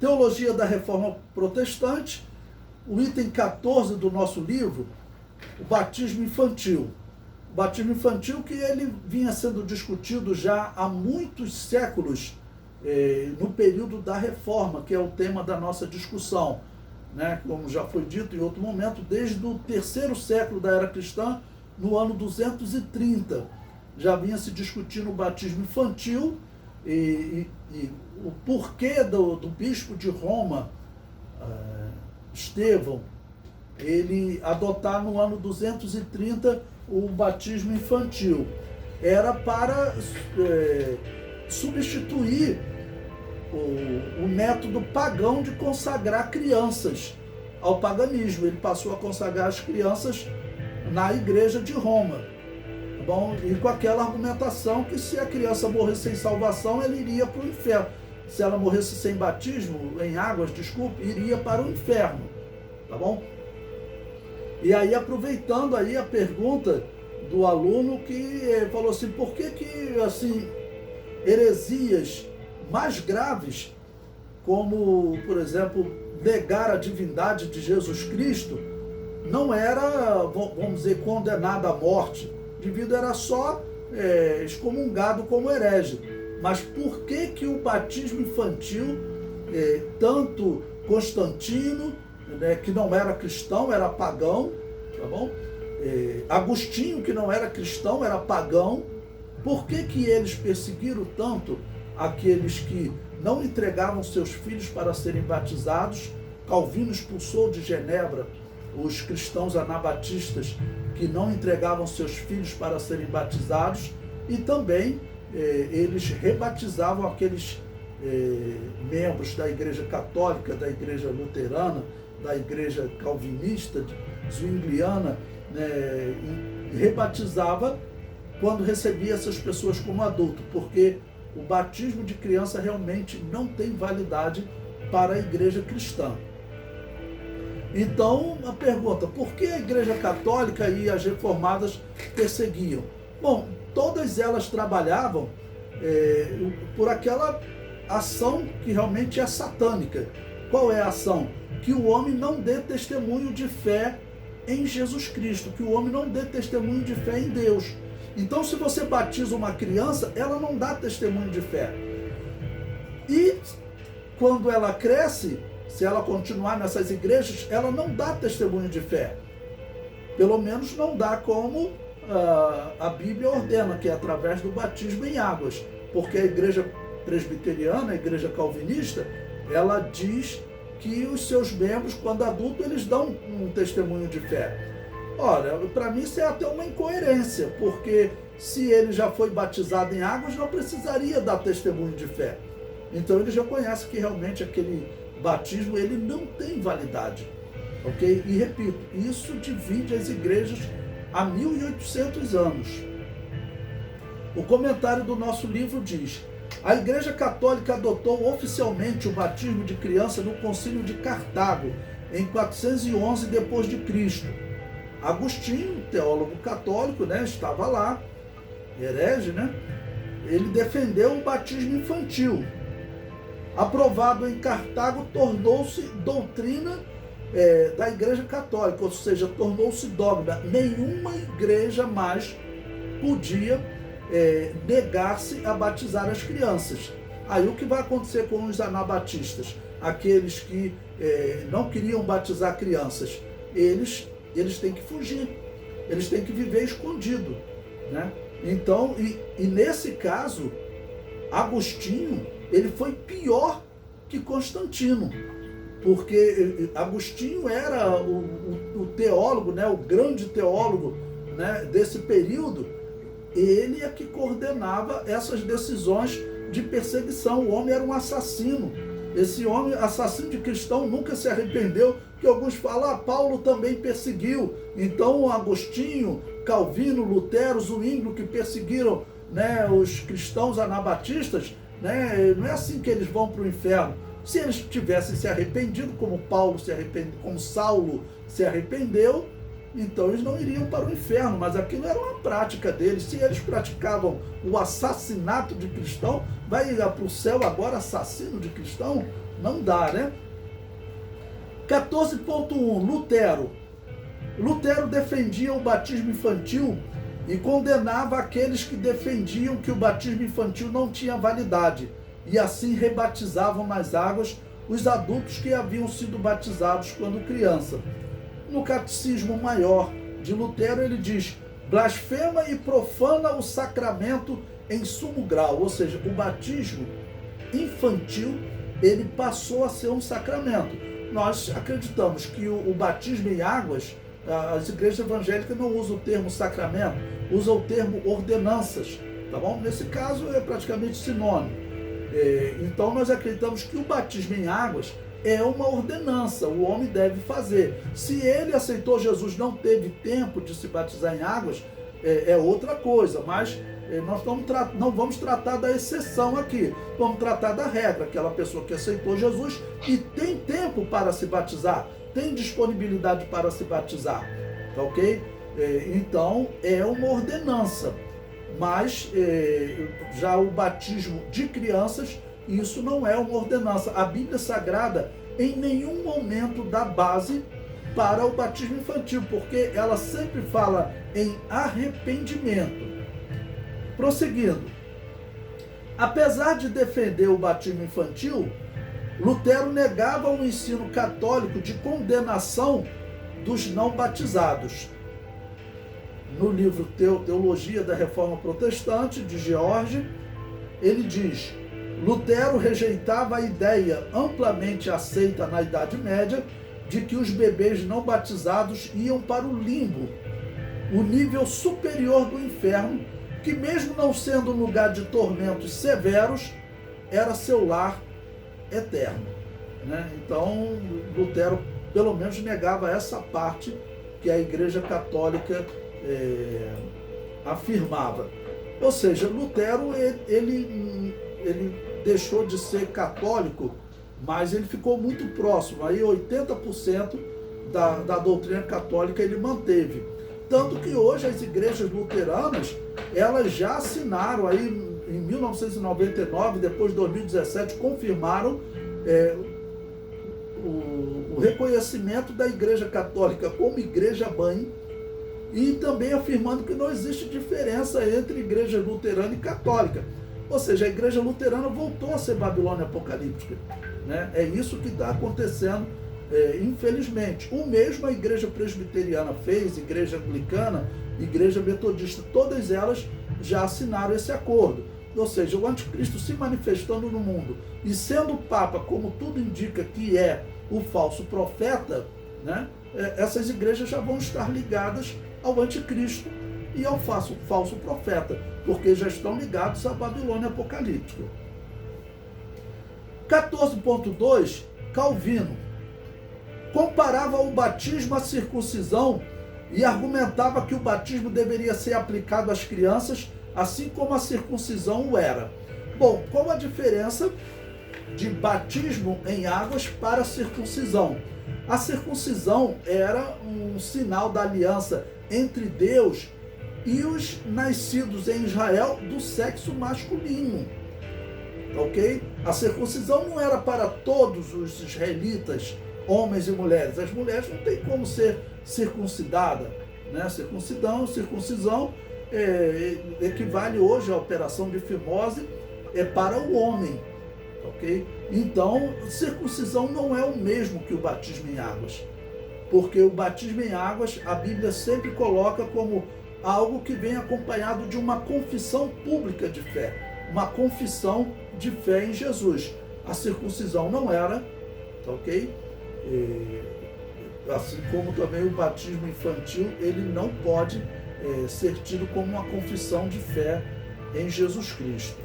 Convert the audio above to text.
Teologia da Reforma Protestante, o item 14 do nosso livro, o batismo infantil. O batismo infantil que ele vinha sendo discutido já há muitos séculos, no período da Reforma, que é o tema da nossa discussão, né? Como já foi dito em outro momento, desde o terceiro século da era cristã, no ano 230, já vinha se discutindo o batismo infantil e o porquê do bispo de Roma, Estevão, ele adotar no ano 230 o batismo infantil. Era para substituir o método pagão de consagrar crianças ao paganismo. Ele passou a consagrar as crianças na igreja de Roma. Tá bom? E com aquela argumentação que se a criança morresse sem salvação, ela iria para o inferno. Se ela morresse sem batismo, em águas, iria para o inferno. Tá bom? E aí, aproveitando aí a pergunta do aluno que falou assim, por que assim, heresias mais graves, como, por exemplo, negar a divindade de Jesus Cristo, não era, vamos dizer, condenado à morte, devido era só excomungado como herege. Mas por que o batismo infantil, tanto Constantino, né, que não era cristão, era pagão, tá bom? Agostinho, que não era cristão, era pagão, por que eles perseguiram tanto aqueles que não entregavam seus filhos para serem batizados? Calvino expulsou de Genebra os cristãos anabatistas que não entregavam seus filhos para serem batizados, e também eles rebatizavam aqueles membros da Igreja Católica, da Igreja Luterana, da Igreja Calvinista, Zwingliana, rebatizava quando recebia essas pessoas como adulto, porque o batismo de criança realmente não tem validade para a Igreja cristã. Então, a pergunta, por que a Igreja Católica e as reformadas perseguiam? Bom, todas elas trabalhavam por aquela ação que realmente é satânica. Qual é a ação? Que o homem não dê testemunho de fé em Jesus Cristo, que o homem não dê testemunho de fé em Deus. Então, se você batiza uma criança, ela não dá testemunho de fé. E quando ela cresce, se ela continuar nessas igrejas, ela não dá testemunho de fé. Pelo menos não dá como a Bíblia ordena, que é através do batismo em águas. Porque a igreja presbiteriana, a igreja calvinista, ela diz que os seus membros, quando adultos, eles dão um testemunho de fé. Olha, para mim isso é até uma incoerência, porque se ele já foi batizado em águas, não precisaria dar testemunho de fé. Então ele já conhece que realmente aquele batismo ele não tem validade. Ok? E repito, isso divide as igrejas há 1800 anos. O comentário do nosso livro diz: a Igreja Católica adotou oficialmente o batismo de criança no Concílio de Cartago, em 411 d.C. Agostinho, teólogo católico, né, estava lá, herege, né? Ele defendeu o batismo infantil. Aprovado em Cartago, tornou-se doutrina da Igreja Católica, ou seja, tornou-se dogma. Nenhuma igreja mais podia negar-se a batizar as crianças. Aí o que vai acontecer com os anabatistas? Aqueles que não queriam batizar crianças, eles têm que fugir, eles têm que viver escondido, né? Então, e nesse caso, Agostinho, ele foi pior que Constantino, porque Agostinho era o teólogo, né, o grande teólogo, né, desse período. Ele é que coordenava essas decisões de perseguição. O homem era um assassino. Esse homem, assassino de cristão, nunca se arrependeu, que alguns falam, Paulo também perseguiu. Então, Agostinho, Calvino, Lutero, Zwinglio, que perseguiram, né, os cristãos anabatistas, né, não é assim que eles vão para o inferno. Se eles tivessem se arrependido, como Paulo se arrependeu, como Saulo se arrependeu, então eles não iriam para o inferno, mas aquilo era uma prática deles. Se eles praticavam o assassinato de cristão, vai ir para o céu agora assassino de cristão? Não dá, né? 14.1, Lutero. Lutero defendia o batismo infantil e condenava aqueles que defendiam que o batismo infantil não tinha validade, e assim rebatizavam nas águas os adultos que haviam sido batizados quando criança. No Catecismo Maior de Lutero, ele diz: blasfema e profana o sacramento em sumo grau, ou seja, o batismo infantil, ele passou a ser um sacramento. Nós acreditamos que o batismo em águas, as igrejas evangélicas não usam o termo sacramento, usam o termo ordenanças, tá bom? Nesse caso é praticamente sinônimo. Então nós acreditamos que o batismo em águas é uma ordenança, o homem deve fazer. Se ele aceitou Jesus, não teve tempo de se batizar em águas, é outra coisa, mas nós não vamos tratar da exceção aqui, vamos tratar da regra, aquela pessoa que aceitou Jesus e tem tempo para se batizar, tem disponibilidade para se batizar, tá ok? Então é uma ordenança, mas já o batismo de crianças, isso não é uma ordenança. A Bíblia Sagrada em nenhum momento dá base para o batismo infantil, porque ela sempre fala em arrependimento. Prosseguindo, apesar de defender o batismo infantil, Lutero negava o ensino católico de condenação dos não batizados. No livro Teologia da Reforma Protestante, de George, ele diz: Lutero rejeitava a ideia amplamente aceita na Idade Média de que os bebês não batizados iam para o limbo, o nível superior do inferno, que mesmo não sendo um lugar de tormentos severos, era seu lar eterno, né? Então, Lutero, pelo menos, negava essa parte que a Igreja Católica afirmava. Ou seja, Lutero, ele deixou de ser católico, mas ele ficou muito próximo. Aí 80% da doutrina católica ele manteve. Tanto que hoje as igrejas luteranas, elas já assinaram aí em 1999, depois de 2017, confirmaram o reconhecimento da Igreja Católica como igreja-mãe, e também afirmando que não existe diferença entre igreja luterana e católica. Ou seja, a igreja luterana voltou a ser Babilônia apocalíptica, né? É isso que está acontecendo, infelizmente. O mesmo a igreja presbiteriana fez, igreja anglicana, igreja metodista, todas elas já assinaram esse acordo. Ou seja, o anticristo se manifestando no mundo e sendo Papa, como tudo indica que é o falso profeta, né? Essas igrejas já vão estar ligadas ao anticristo e ao falso profeta, porque já estão ligados à Babilônia apocalíptica. 14.2, Calvino comparava o batismo à circuncisão e argumentava que o batismo deveria ser aplicado às crianças, assim como a circuncisão o era. Bom, qual a diferença de batismo em águas para a circuncisão? A circuncisão era um sinal da aliança entre Deus e os nascidos em Israel do sexo masculino, ok? A circuncisão não era para todos os israelitas, homens e mulheres. As mulheres não têm como ser circuncidada, né? Circuncisão equivale hoje à operação de fimose para o homem, ok? Então, circuncisão não é o mesmo que o batismo em águas, porque o batismo em águas a Bíblia sempre coloca como algo que vem acompanhado de uma confissão pública de fé, uma confissão de fé em Jesus. A circuncisão não era, ok? Assim como também o batismo infantil, ele não pode ser tido como uma confissão de fé em Jesus Cristo.